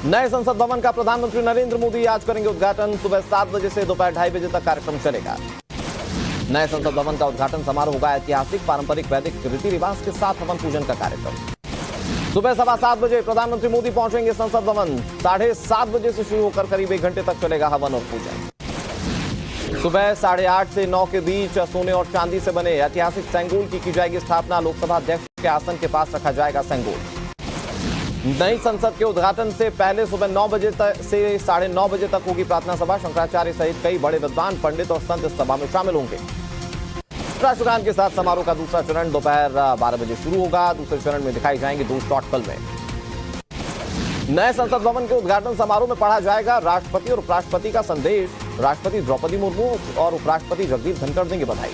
नए संसद भवन का प्रधानमंत्री नरेंद्र मोदी आज करेंगे उद्घाटन। सुबह 7 बजे से दोपहर 2:30 बजे तक कार्यक्रम चलेगा। नए संसद भवन का उद्घाटन समारोह होगा ऐतिहासिक पारंपरिक वैदिक रीति रिवाज के साथ हवन पूजन का कार्यक्रम। सुबह 7:15 बजे प्रधानमंत्री मोदी पहुंचेंगे संसद भवन। 7:30 बजे से शुरू होकर करीब 1 घंटे तक चलेगा हवन और पूजन। सुबह 8:30 से 9 के बीच सोने और चांदी से बने ऐतिहासिक सेंगोल की जाएगी स्थापना। लोकसभा अध्यक्ष के आसन के पास रखा जाएगा सेंगोल। नई संसद के उद्घाटन से पहले सुबह 9 बजे से 9:30 बजे तक होगी प्रार्थना सभा। शंकराचार्य सहित कई बड़े विद्वान, पंडित और संत इस सभा में शामिल होंगे। राष्ट्रगान के साथ समारोह का दूसरा चरण दोपहर 12 बजे शुरू होगा। दूसरे चरण में दिखाई जाएंगी 2 शॉर्ट फिल्में। नए संसद भवन के उद्घाटन समारोह में पढ़ा जाएगा राष्ट्रपति और उपराष्ट्रपति का संदेश। राष्ट्रपति द्रौपदी मुर्मू और उपराष्ट्रपति जगदीप धनखड़ देंगे बधाई।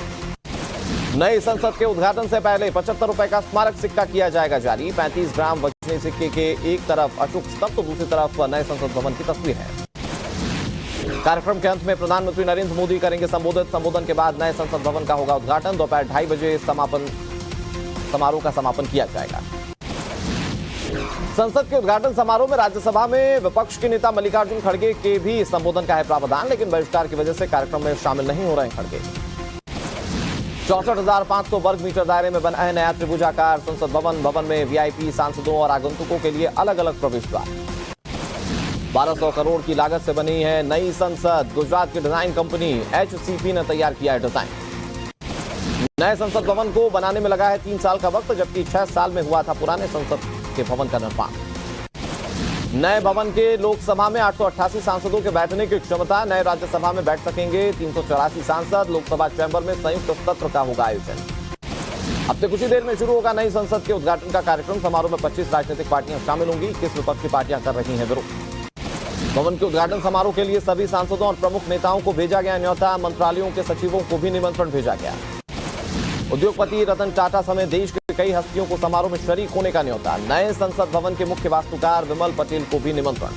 नए संसद के उद्घाटन से पहले 75 रुपए का स्मारक सिक्का किया जाएगा जारी। 35 ग्राम वजनी सिक्के के एक तरफ अशोक स्तंभ तो दूसरी तरफ नए संसद भवन की तस्वीर है। कार्यक्रम के अंत में प्रधानमंत्री नरेंद्र मोदी करेंगे संबोधित। संबोधन के बाद नए संसद भवन का होगा उद्घाटन। दोपहर 2:30 बजे समारोह का समापन किया जाएगा। संसद के उद्घाटन समारोह में राज्यसभा में विपक्ष के नेता मल्लिकार्जुन खड़गे के भी संबोधन का है प्रावधान, लेकिन बहिष्कार की वजह से कार्यक्रम में शामिल नहीं हो रहे हैं खड़गे। 64,500 वर्ग मीटर दायरे में बना है नया त्रिभुजाकार संसद भवन में वीआईपी, सांसदों और आगंतुकों के लिए अलग अलग प्रवेश द्वार। 1200 करोड़ की लागत से बनी है नई संसद। गुजरात की डिजाइन कंपनी HCP ने तैयार किया है डिजाइन। नए संसद भवन को बनाने में लगा है 3 साल का वक्त, जबकि 6 साल में हुआ था पुराने संसद के भवन का निर्माण। नए भवन के लोकसभा में 888 सांसदों के बैठने की क्षमता। नए राज्यसभा में बैठ सकेंगे 384 सांसद। लोकसभा चैम्बर में संयुक्त सत्र का होगा आयोजन। अब से कुछ ही देर में शुरू होगा नई संसद के उद्घाटन का कार्यक्रम। समारोह में 25 राजनीतिक पार्टियां शामिल होंगी। 21 विपक्षी पार्टियां कर रही हैं विरोध। भवन के उद्घाटन समारोह के लिए सभी सांसदों और प्रमुख नेताओं को भेजा गया न्योता। मंत्रालयों के सचिवों को भी निमंत्रण भेजा गया। उद्योगपति रतन टाटा समेत देश की कई हस्तियों को समारोह में शरीक होने का न्योता। नए संसद भवन के मुख्य वास्तुकार विमल पटेल को भी निमंत्रण।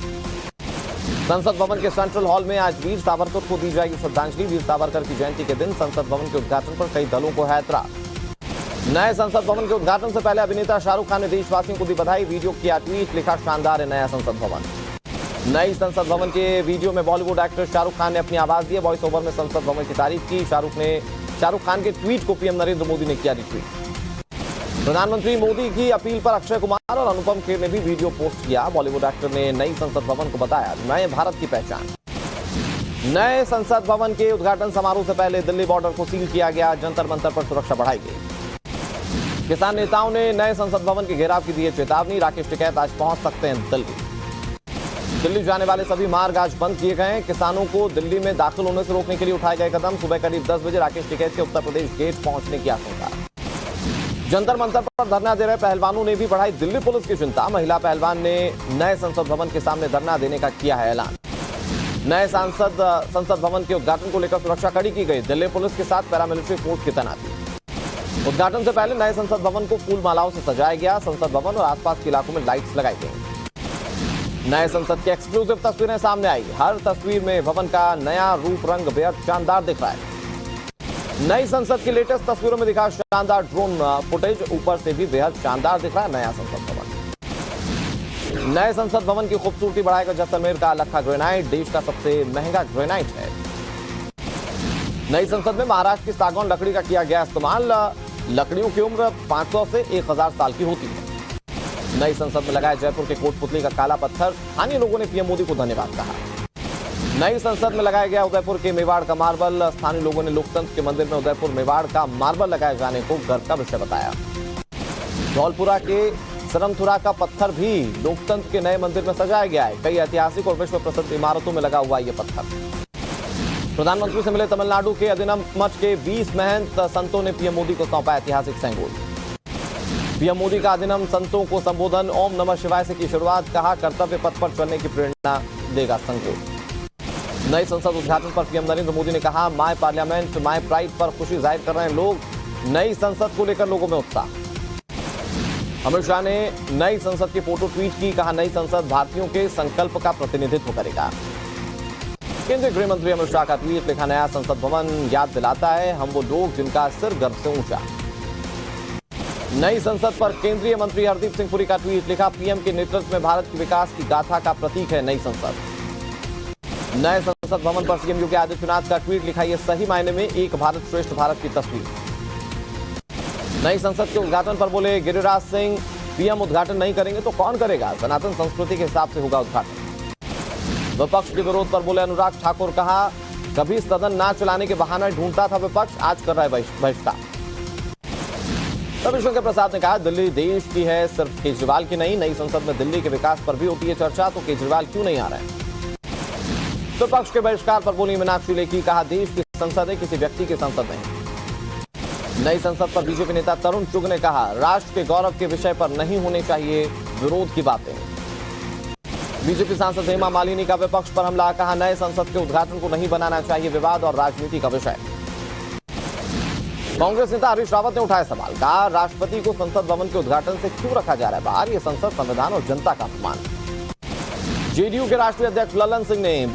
संसद भवन के सेंट्रल हॉल में आज वीर सावरकर को दी जाएगी श्रद्धांजलि। वीर सावरकर की जयंती के दिन संसद भवन के उद्घाटन पर कई दलों को है ऐतराज। नए संसद भवन के उद्घाटन से पहले अभिनेता शाहरुख खान ने देशवासियों को दी बधाई। वीडियो किया ट्वीट, लिखा शानदार है नया संसद भवन। नई संसद भवन के वीडियो में बॉलीवुड एक्टर शाहरुख खान ने अपनी आवाज दी। वॉइस ओवर में संसद भवन की तारीफ की। शाहरुख खान के ट्वीट को पीएम नरेंद्र मोदी ने किया रिट्वीट। प्रधानमंत्री मोदी की अपील पर अक्षय कुमार और अनुपम खेर ने भी वीडियो पोस्ट किया। बॉलीवुड एक्टर ने नई संसद भवन को बताया नए भारत की पहचान। नए संसद भवन के उद्घाटन समारोह से पहले दिल्ली बॉर्डर को सील किया गया। जंतर मंतर पर सुरक्षा बढ़ाई गई। किसान नेताओं ने नए संसद भवन के घेराव की दी है चेतावनी। राकेश टिकैत आज पहुंच सकते हैं दिल्ली जाने वाले सभी मार्ग आज बंद किए गए हैं। किसानों को दिल्ली में दाखिल होने से रोकने के लिए उठाए गए कदम। सुबह करीब 10 बजे राकेश टिकैत के उत्तर प्रदेश गेट पहुंचने की आशंका। जंतर मंतर पर धरना दे रहे पहलवानों ने भी बढ़ाई दिल्ली पुलिस की चिंता। महिला पहलवान ने नए संसद भवन के सामने धरना देने का किया है ऐलान। नए संसद भवन के उद्घाटन को लेकर सुरक्षा कड़ी की गई। दिल्ली पुलिस के साथ पैरामिलिट्री फोर्स की तैनाती। उद्घाटन से पहले नए संसद भवन को फूल मालाओं से सजाया गया। संसद भवन और आसपास के इलाकों में लाइट्स लगाई गई। नए संसद की एक्सक्लूसिव तस्वीरें सामने आई। हर तस्वीर में भवन का नया रूप रंग बेहद शानदार दिख रहा है। नई संसद की लेटेस्ट तस्वीरों में दिखा शानदार ड्रोन फुटेज। ऊपर से भी बेहद शानदार दिख रहा है नया संसद भवन। नए संसद भवन की खूबसूरती बढ़ाएगा जैसलमेर का लखा ग्रेनाइट। देश का सबसे महंगा ग्रेनाइट है। नई संसद में महाराष्ट्र की सागौन लकड़ी का किया गया इस्तेमाल। लकड़ियों की उम्र 500 से 1000 साल की होती है। नई संसद में लगाया जयपुर के कोटपुतली का काला पत्थर। स्थानीय लोगों ने पीएम मोदी को धन्यवाद कहा। नई संसद में लगाया गया उदयपुर के मेवाड़ का मार्बल। स्थानीय लोगों ने लोकतंत्र के मंदिर में उदयपुर मेवाड़ का मार्बल लगाए जाने को गर्व का विषय बताया। धौलपुरा के सरमथुरा का पत्थर भी लोकतंत्र के नए मंदिर में सजाया गया है। कई ऐतिहासिक और विश्व प्रसिद्ध इमारतों में लगा हुआ ये पत्थर। प्रधानमंत्री से मिले तमिलनाडु के अदिनम मठ के 20 महंत संतों ने पीएम मोदी को सौंपा ऐतिहासिक सेंगोल। पीएम मोदी का अधिनम संतों को संबोधन। ओम नमः शिवाय से की शुरुआत। कहा कर्तव्य पथ पर चलने की प्रेरणा देगा संगोल। नई संसद उद्घाटन पर पीएम नरेंद्र मोदी ने कहा माय पार्लियामेंट माय प्राइड पर खुशी जाहिर कर रहे हैं लोग। नई संसद को लेकर लोगों में उत्साह। अमित शाह ने नई संसद की फोटो ट्वीट की। कहा नई संसद भारतीयों के संकल्प का प्रतिनिधित्व करेगा। केंद्रीय गृह मंत्री अमित शाह का ट्वीट, लिखा नया संसद भवन याद दिलाता है हम वो लोग जिनका सिर गर्व से ऊंचा। नई संसद पर केंद्रीय मंत्री हरदीप सिंह पुरी का ट्वीट, लिखा पीएम के नेतृत्व में भारत की विकास की गाथा का प्रतीक है नई संसद। नए संसद भवन पर सीएम योगी आदित्यनाथ का ट्वीट, लिखा यह सही मायने में एक भारत श्रेष्ठ भारत की तस्वीर। नई संसद के उद्घाटन पर बोले गिरिराज सिंह, पीएम उद्घाटन नहीं करेंगे तो कौन करेगा, सनातन संस्कृति के हिसाब से होगा उद्घाटन। विपक्ष के विरोध पर बोले अनुराग ठाकुर, कहा कभी सदन ना चलाने के बहाना ढूंढता था विपक्ष, आज कर रहा है बहिष्कार। रविशंकर प्रसाद ने कहा दिल्ली देश की है, सिर्फ केजरीवाल की नहीं। नई संसद में दिल्ली के विकास पर भी होती है चर्चा, तो केजरीवाल क्यों नहीं आ रहे हैं। विपक्ष के बहिष्कार पर बोली मीनाक्षी लेखी, कहा देश की संसद है, किसी व्यक्ति की संसद नहीं। नई संसद पर बीजेपी नेता तरुण चुग ने कहा राष्ट्र के गौरव के विषय पर नहीं होने चाहिए विरोध की बातें। बीजेपी सांसद हेमा मालिनी का विपक्ष पर हमला, कहा नए संसद के उद्घाटन को नहीं बनाना चाहिए विवाद और राजनीति का विषय। कांग्रेस नेता हरीश रावत ने उठाया सवाल, कहा राष्ट्रपति को संसद भवन के उद्घाटन से क्यों रखा जा रहा है बाहर, यह संसद, संविधान और जनता का अपमान। जेडीयू के राष्ट्रीय अध्यक्ष ललन सिंह ने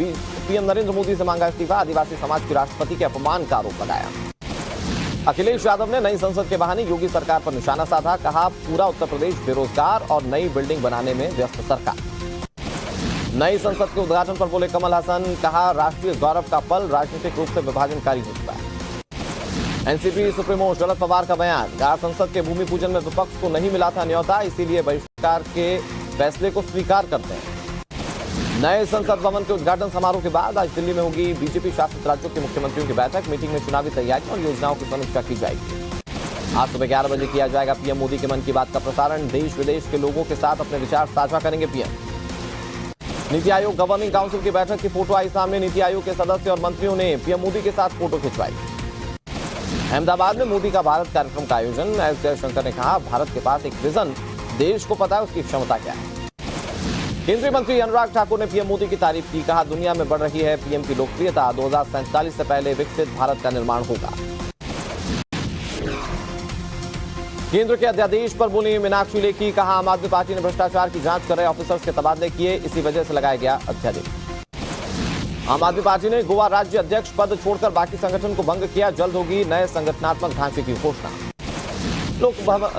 पीएम नरेंद्र मोदी से मांगा इस्तीफा, आदिवासी समाज के राष्ट्रपति के अपमान का आरोप लगाया। अखिलेश यादव ने नई संसद के बहाने योगी सरकार पर निशाना साधा, कहा पूरा उत्तर प्रदेश बेरोजगार और नई बिल्डिंग बनाने में व्यस्त सरकार। नई संसद के उद्घाटन पर बोले कमल हसन, कहा राष्ट्रीय गौरव का पल राजनीतिक रूप से विभाजनकारी हो चुका है। एनसीपी सुप्रीमो शरद पवार का बयान, कहा संसद के भूमि पूजन में विपक्ष को नहीं मिला था न्योता, इसीलिए बहिष्कार के फैसले को स्वीकार करते हैं। नए संसद भवन के उद्घाटन समारोह के बाद आज दिल्ली में होगी बीजेपी शासित राज्यों के मुख्यमंत्रियों की बैठक। मीटिंग में चुनावी तैयारियों और योजनाओं की समीक्षा की जाएगी। आज सुबह 11 बजे किया जाएगा पीएम मोदी के मन की बात का प्रसारण। देश विदेश के लोगों के साथ अपने विचार साझा करेंगे PM. NITI Aayog governing council की बैठक की फोटो आई सामने, नीति आयोग के सदस्य और मंत्रियों ने पीएम मोदी के साथ फोटो खिंचवाई। अहमदाबाद में मोदी का भारत कार्यक्रम का आयोजन, एस जयशंकर ने कहा भारत के पास एक विजन, देश को पता है उसकी क्षमता क्या है। केंद्रीय मंत्री अनुराग ठाकुर ने पीएम मोदी की तारीफ की, कहा दुनिया में बढ़ रही है पीएम की लोकप्रियता, 2047 से पहले विकसित भारत का निर्माण होगा। केंद्र के अध्यादेश पर बोली मीनाक्षी लेखी, कहा आम आदमी पार्टी ने भ्रष्टाचार की जांच कर रहे ऑफिसर्स के तबादले किए, इसी वजह से लगाया गया अध्यादेश। आम आदमी पार्टी ने गोवा राज्य अध्यक्ष पद छोड़कर बाकी संगठन को भंग किया, जल्द होगी नए संगठनात्मक ढांचे की घोषणा।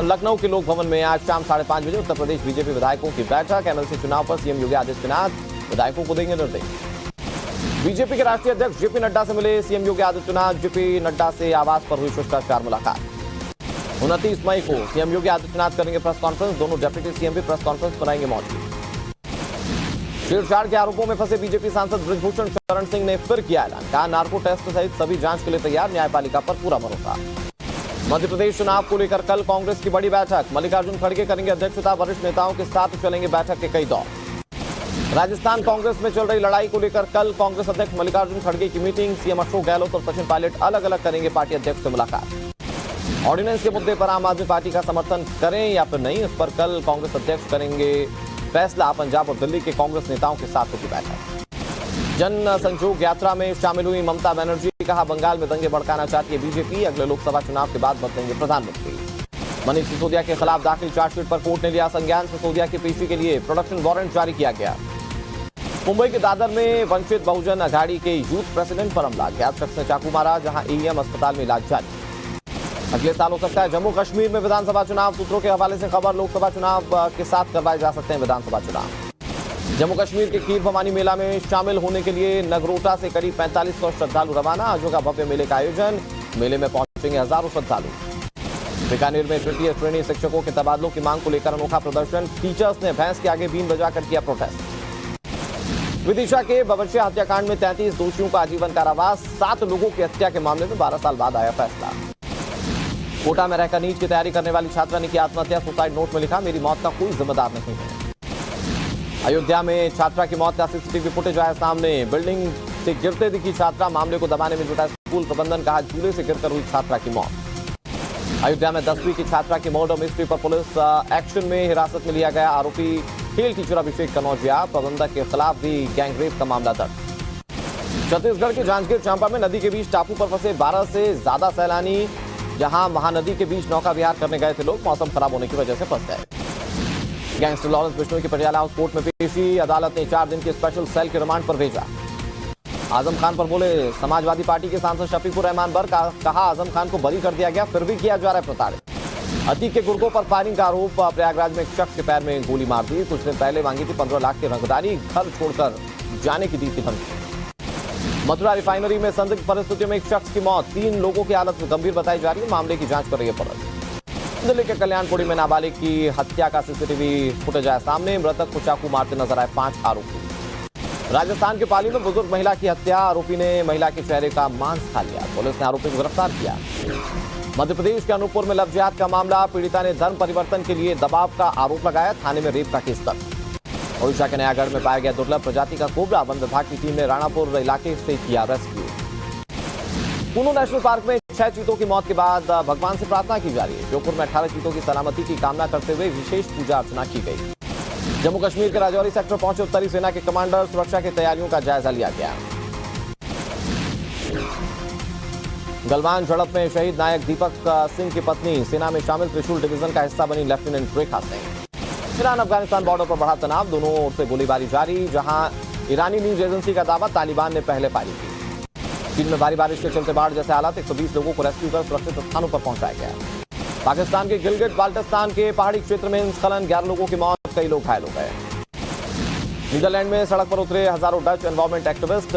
लखनऊ के लोक भवन में आज शाम 5:30 बजे उत्तर प्रदेश बीजेपी विधायकों की बैठक। एमएलसी चुनाव पर सीएम योगी आदित्यनाथ विधायकों को देंगे निर्देश। बीजेपी के राष्ट्रीय अध्यक्ष जेपी नड्डा से मिले सीएम योगी आदित्यनाथ, जेपी नड्डा से आवास पर हुई शिष्टाचार मुलाकात। 29 मई को सीएम योगी आदित्यनाथ करेंगे प्रेस कॉन्फ्रेंस, दोनों डिप्टी सीएम भी प्रेस कॉन्फ्रेंस बनाएंगे मौजूद। छेड़छाड़ के आरोपों में फंसे बीजेपी सांसद बृजभूषण शरण सिंह ने फिर किया ऐलान, कहा नार्को टेस्ट सहित सभी जांच के लिए तैयार, न्यायपालिका पर पूरा भरोसा। मध्य प्रदेश चुनाव को लेकर कल कांग्रेस की बड़ी बैठक, मल्लिकार्जुन खड़गे करेंगे अध्यक्षता, वरिष्ठ नेताओं के साथ चलेंगे बैठक के कई दौर। राजस्थान कांग्रेस में चल रही लड़ाई को लेकर कल कांग्रेस अध्यक्ष मल्लिकार्जुन खड़गे की मीटिंग, सीएम अशोक गहलोत और सचिन पायलट अलग अलग करेंगे पार्टी अध्यक्ष से मुलाकात। ऑर्डिनेंस के मुद्दे पर आम आदमी पार्टी का समर्थन करें या फिर नहीं, इस पर कल कांग्रेस अध्यक्ष करेंगे फैसला। पंजाब और दिल्ली के कांग्रेस नेताओं के साथ होगी बैठक। जन संजोग यात्रा में शामिल हुई ममता बनर्जी, कहा बंगाल में दंगे भड़काना चाहती है बीजेपी, अगले लोकसभा चुनाव के बाद बदलेंगे प्रधानमंत्री। मनीष सिसोदिया के खिलाफ दाखिल चार्जशीट पर कोर्ट ने लिया संज्ञान, सिसोदिया की पेशी के लिए प्रोडक्शन वारंट जारी किया गया। मुंबई के दादर में वंचित बहुजन अघाड़ी के यूथ प्रेसिडेंट पर हमला, अज्ञात शख्स ने चाकू मारा, जहां एईएम अस्पताल में इलाज जारी। अगले साल हो सकता है जम्मू कश्मीर में विधानसभा चुनाव, सूत्रों के हवाले से खबर, लोकसभा चुनाव के साथ करवाए जा सकते हैं विधानसभा चुनाव। जम्मू कश्मीर के खीर भवानी मेला में शामिल होने के लिए नगरोटा से करीब 4500 श्रद्धालु रवाना, आज होगा भव्य मेले का आयोजन, मेले में पहुंचेंगे हजारों श्रद्धालु। बीकानेर में तृतीय श्रेणी शिक्षकों के तबादलों की मांग को लेकर अनोखा प्रदर्शन, टीचर्स ने भैंस के आगे बीन बजाकर किया प्रोटेस्ट। विदिशा के बवरिया हत्याकांड में 33 दोषियों का आजीवन कारावास, 7 लोगों की हत्या के मामले में 12 साल बाद आया फैसला। कोटा में रहकर नीट की तैयारी करने वाली छात्रा ने की आत्महत्या, सुसाइड नोट में लिखा मेरी मौत का कोई जिम्मेदार नहीं है। अयोध्या में छात्रा की मौत का सीसीटीवी फुटेज आया सामने, बिल्डिंग से गिरते दिखी छात्रा, मामले को दबाने में जुटा स्कूल प्रबंधन, कहा झूले से गिरकर हुई छात्रा की मौत। अयोध्या में 10वीं की छात्रा की मर्डर मिस्ट्री पर पुलिस एक्शन में हिरासत में लिया गया आरोपी खेल टीचर अभिषेक कनौजिया, प्रबंधक के खिलाफ भी गैंगरेप का मामला दर्ज। छत्तीसगढ़ के जांजगीर चांपा में नदी के बीच टापू पर फंसे 12 से ज्यादा सैलानी, जहां महानदी के बीच नौका विहार करने गए थे लोग, मौसम खराब होने की वजह से फंस गए। गैंगस्टर लॉरेंस बिश्नोई की पटियाला हाउस कोर्ट में पेशी, अदालत ने 4 दिन के स्पेशल सेल के रिमांड पर भेजा। आजम खान पर बोले समाजवादी पार्टी के सांसद शफीकुर रहमान बर, कहा आजम खान को बरी कर दिया गया, फिर भी किया जा रहा है प्रताड़ित। अतीक के गुर्गों पर फायरिंग का आरोप। प्रयागराज में एक शख्स के पैर में गोली मार दी। कुछ दिन पहले मांगी थी 15 लाख की रंगदारी, घर छोड़कर जाने की दी थी धमकी। मथुरा रिफाइनरी में संदिग्ध परिस्थितियों में एक शख्स की मौत, 3 लोगों की हालत गंभीर बताई जा रही है। मामले की जांच कर रही है पुलिस। दिल्ली के कल्याणपुरी में नाबालिग की हत्या का सीसीटीवी फुटेज आया सामने। मृतक को चाकू मारते नजर आए 5 आरोपी। राजस्थान के पाली में बुजुर्ग महिला की हत्या, आरोपी ने महिला के चेहरे का मांस खा लिया। पुलिस ने आरोपी को गिरफ्तार किया। मध्य प्रदेश के अनूपपुर में लव जिहाद का मामला, पीड़िता ने धर्म परिवर्तन के लिए दबाव का आरोप लगाया। थाने में रेप का केस दर्ज। ओडिशा के नयागढ़ में पाया गया दुर्लभ प्रजाति का कोबरा, वन विभाग की टीम ने राणापुर इलाके से किया रेस्क्यू। कूनो नेशनल पार्क में 6 चीतों की मौत के बाद भगवान से प्रार्थना की जा रही है। श्योपुर में 18 चीतों की सलामती की कामना करते हुए विशेष पूजा अर्चना की गई। जम्मू कश्मीर के राजौरी सेक्टर पहुंचे उत्तरी सेना के कमांडर, सुरक्षा की तैयारियों का जायजा लिया गया। गलवान झड़प में शहीद नायक दीपक सिंह की पत्नी सेना में शामिल त्रिशूल डिवीजन का हिस्सा बनी लेफ्टिनेंट रेखा सिंह। ईरान अफगानिस्तान बॉर्डर पर बढ़ा तनाव, दोनों ओर से गोलीबारी जारी। जहां ईरानी न्यूज एजेंसी का दावा, तालिबान ने पहले फायरिंग की। चीन में भारी बारिश के चलते बाढ़ जैसे हालात, 120 लोगों को रेस्क्यू कर सुरक्षित स्थानों पर पहुंचाया गया। पाकिस्तान के गिलगिट बाल्टिस्तान के पहाड़ी क्षेत्र में हिमस्खलन, 11 लोगों की मौत, कई लोग घायल हो गए। नीदरलैंड में सड़क पर उतरे हजारों डच एनवायरमेंट एक्टिविस्ट,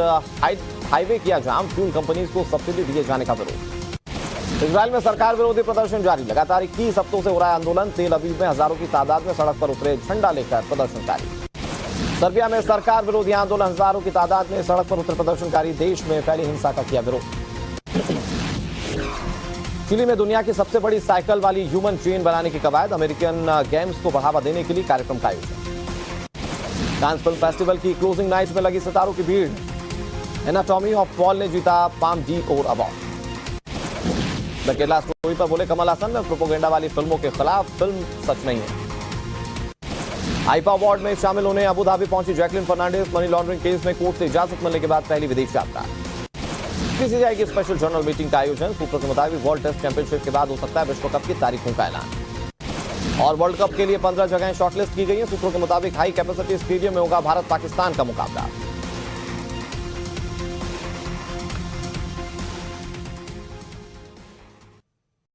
हाईवे किया जाम, फ्यूल कंपनीज को सब्सिडी दिए जाने का विरोध। इजरायल में सरकार विरोधी प्रदर्शन जारी, लगातार 21 हफ्तों से हो रहा है आंदोलन। तेल अवीव में हजारों की तादाद में सड़क पर उतरे झंडा लेकर प्रदर्शनकारी। सर्बिया में सरकार विरोधी आंदोलन, हजारों की तादाद में सड़क पर उतरे प्रदर्शनकारी, देश में फैली हिंसा का किया विरोध। चिली में दुनिया की सबसे बड़ी साइकिल वाली ह्यूमन चेन बनाने की कवायद, अमेरिकन गेम्स को बढ़ावा देने के लिए कार्यक्रम का आयोजन। कांस फिल्म फेस्टिवल की क्लोजिंग नाइट में लगी सितारों की भीड़। एनाटॉमी ऑफ फॉल ने जीता Palme d'Or award. The Kerala story पर बोले कमल हासन, में प्रोपोगेंडा वाली फिल्मों के खिलाफ, फिल्म सच नहीं है। आईफा अवार्ड में शामिल होने अबू धाबी पहुंची Jacqueline Fernandez, money laundering case में कोर्ट से इजाजत मिलने के बाद पहली विदेश यात्रा। बीसीसीआई की स्पेशल जनरल मीटिंग का आयोजन, सूत्रों के मुताबिक वर्ल्ड टेस्ट चैंपियनशिप के बाद हो सकता है विश्व कप की तारीखों का ऐलान। और वर्ल्ड कप के लिए 15 जगहें शॉर्टलिस्ट की गई हैं। सूत्रों के मुताबिक हाई कैपेसिटी स्टेडियम में होगा भारत पाकिस्तान का मुकाबला।